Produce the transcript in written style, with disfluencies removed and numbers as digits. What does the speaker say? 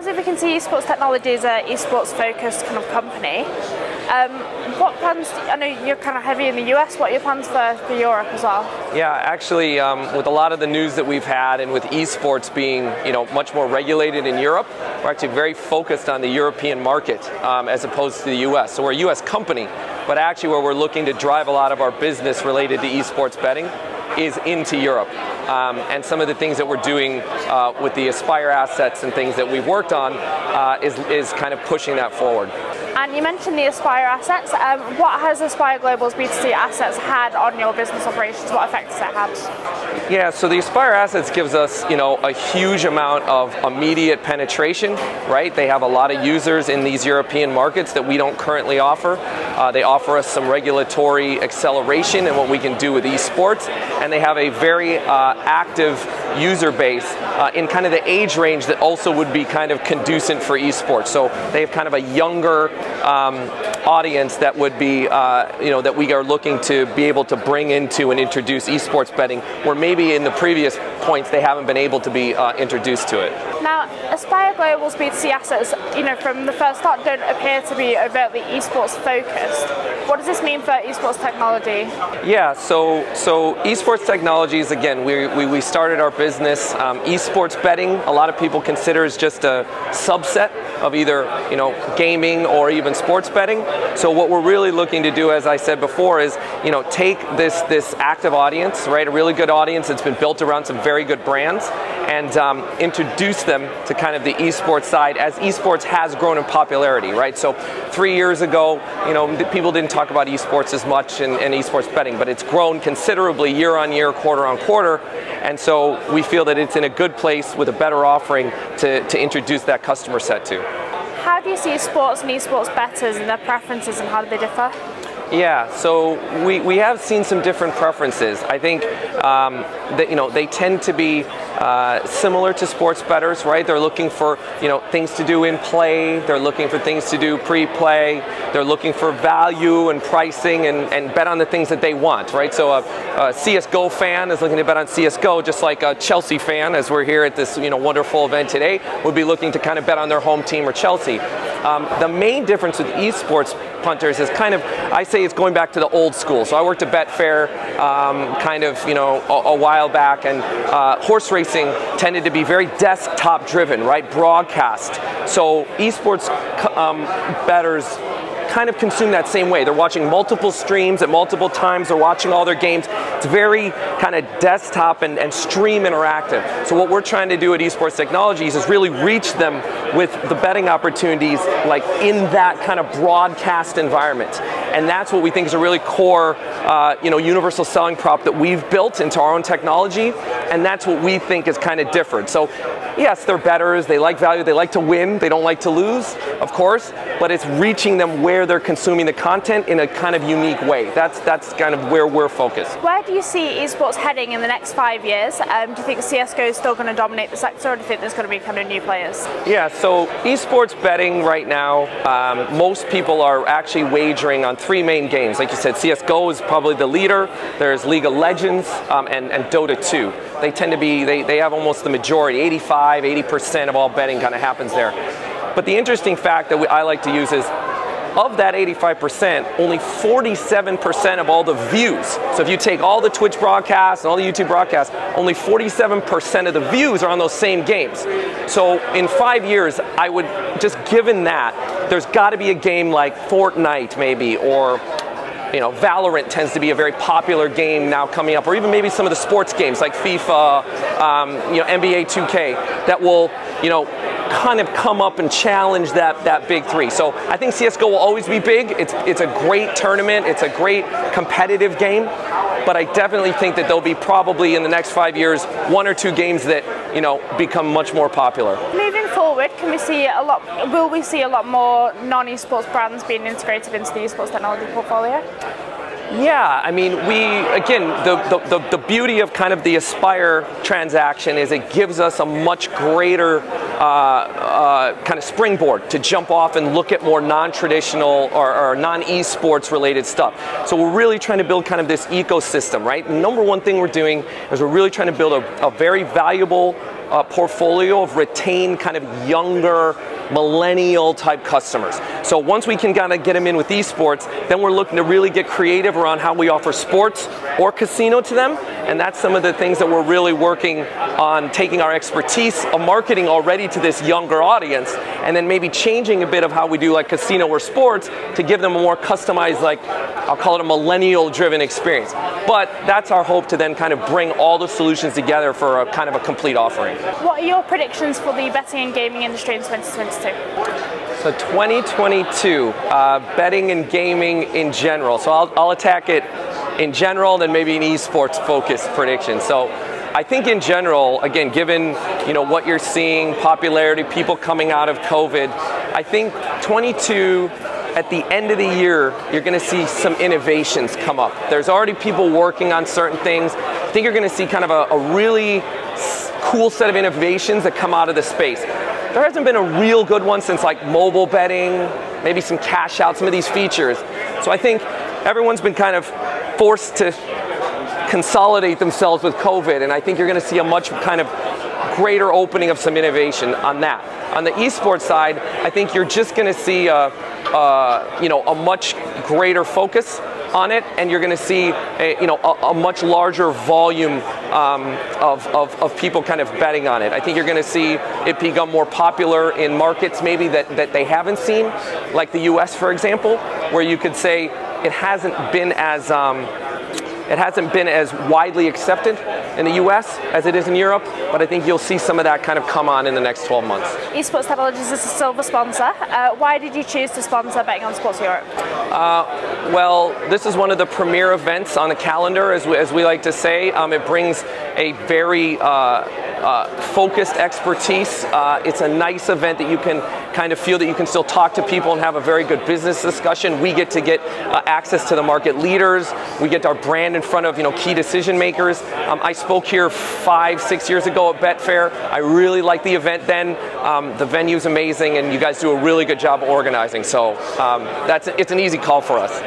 obviously we can see Esports Technology is an esports focused kind of company. What plans, I know you're kind of heavy in the US, what are your plans for Europe as well? Yeah, actually with a lot of the news that we've had and with esports being much more regulated in Europe, we're actually very focused on the European market as opposed to the US. So we're a US company, but actually where we're looking to drive a lot of our business related to esports betting is into Europe. And some of the things that we're doing with the Aspire assets and things that we've worked on is kind of pushing that forward. And you mentioned the Aspire assets. What has Aspire Global's B2C assets had on your business operations? What effect has that had? Yeah, so the Aspire assets gives us, a huge amount of immediate penetration, right? They have a lot of users in these European markets that we don't currently offer. They offer us some regulatory acceleration in what we can do with esports, and they have a very active user base in kind of the age range that also would be kind of conducive for esports. So they have kind of a younger audience that would be, that we are looking to be able to bring into and introduce esports betting, where maybe in the previous points they haven't been able to be introduced to it. Now, Aspire Global's B2C assets, from the first start, don't appear to be overtly esports focused. What does this mean for Esports Technology? Yeah, so Esports Technologies, again, we started our business. Esports betting, a lot of people consider is just a subset of either gaming or even sports betting. So what we're really looking to do, as I said before, is take this active audience, right, a really good audience that's been built around some very good brands, and introduce them to kind of the esports side as esports has grown in popularity, right? So 3 years ago, people didn't talk about esports as much and esports betting, but it's grown considerably year on year, quarter on quarter, and so we feel that it's in a good place with a better offering to introduce that customer set to. How do you see sports and esports bettors and their preferences, and how do they differ? Yeah, so we have seen some different preferences. I think that they tend to be similar to sports bettors, right? They're looking for things to do in play. They're looking for things to do pre-play. They're looking for value and pricing and bet on the things that they want, right? So a CS:GO fan is looking to bet on CS:GO, just like a Chelsea fan, as we're here at this wonderful event today, would be looking to kind of bet on their home team or Chelsea. The main difference with esports punters is kind of, I say it's going back to the old school. So I worked at Betfair a while back, and horse racing tended to be very desktop driven, right? Broadcast. So esports bettors kind of consume that same way. They're watching multiple streams at multiple times. They're watching all their games. It's very kind of desktop and stream interactive. So what we're trying to do at Esports Technologies is really reach them with the betting opportunities like in that kind of broadcast environment. And that's what we think is a really core universal selling prop that we've built into our own technology, and that's what we think is kind of different. So yes, they're bettors, they like value, they like to win, they don't like to lose, of course, but it's reaching them where they're consuming the content in a kind of unique way. That's kind of where we're focused. Where do you see esports heading in the next 5 years? Do you think CS:GO is still going to dominate the sector, or do you think there's going to be kind of new players? Yeah, so esports betting right now, most people are actually wagering on 3 main games. Like you said, CS:GO is probably the leader. There's League of Legends and Dota 2. They tend to be, they have almost the majority, 80% of all betting kind of happens there. But the interesting fact that I like to use is, of that 85%, only 47% of all the views. So if you take all the Twitch broadcasts and all the YouTube broadcasts, only 47% of the views are on those same games. So in 5 years, I would, just given that, there's got to be a game like Fortnite maybe, or Valorant tends to be a very popular game now coming up, or even maybe some of the sports games like FIFA, NBA 2K, that will, kind of come up and challenge that big 3. So I think CS:GO will always be big. It's a great tournament. It's a great competitive game. But I definitely think that there'll be probably in the next 5 years 1 or 2 games that become much more popular. Moving forward, will we see a lot more non-esports brands being integrated into the esports technology portfolio? Yeah, I mean, the beauty of kind of the Aspire transaction is it gives us a much greater kind of springboard to jump off and look at more non-traditional or non-esports related stuff. So we're really trying to build kind of this ecosystem, right? The number one thing we're doing is we're really trying to build a very valuable portfolio of retained kind of younger millennial type customers. So once we can kind of get them in with esports, then we're looking to really get creative around how we offer sports or casino to them, and that's some of the things that we're really working on, taking our expertise of marketing already to this younger audience, and then maybe changing a bit of how we do like casino or sports to give them a more customized, like I'll call it a millennial driven experience. But that's our hope, to then kind of bring all the solutions together for a kind of a complete offering. What are your predictions for the betting and gaming industry in 2022? So 2022, betting and gaming in general. So I'll attack it in general, then maybe an esports focused prediction. So I think in general, again, given what you're seeing, popularity, people coming out of COVID, I think 22, at the end of the year, you're going to see some innovations come up. There's already people working on certain things. I think you're going to see kind of a really cool set of innovations that come out of the space. There hasn't been a real good one since like mobile betting, maybe some cash out, some of these features. So I think everyone's been kind of forced to consolidate themselves with COVID, and I think you're going to see a much kind of greater opening of some innovation on that. On the esports side, I think you're just going to see a much greater focus on it, and you're going to see a much larger volume of people kind of betting on it. I think you're going to see it become more popular in markets maybe that they haven't seen, like the US, for example, where you could say it hasn't been as widely accepted in the US as it is in Europe, but I think you'll see some of that kind of come on in the next 12 months. Esports Technologies is a silver sponsor. Why did you choose to sponsor Betting on Sports Europe? Well, this is one of the premier events on the calendar, as we like to say. It brings a very focused expertise. It's a nice event that you can kind of feel that you can still talk to people and have a very good business discussion. We get to get access to the market leaders. We get our brand in front of key decision makers. I spoke here 5-6 years ago at Betfair. I really liked the event then. The venue's amazing, and you guys do a really good job organizing. So it's an easy call for us.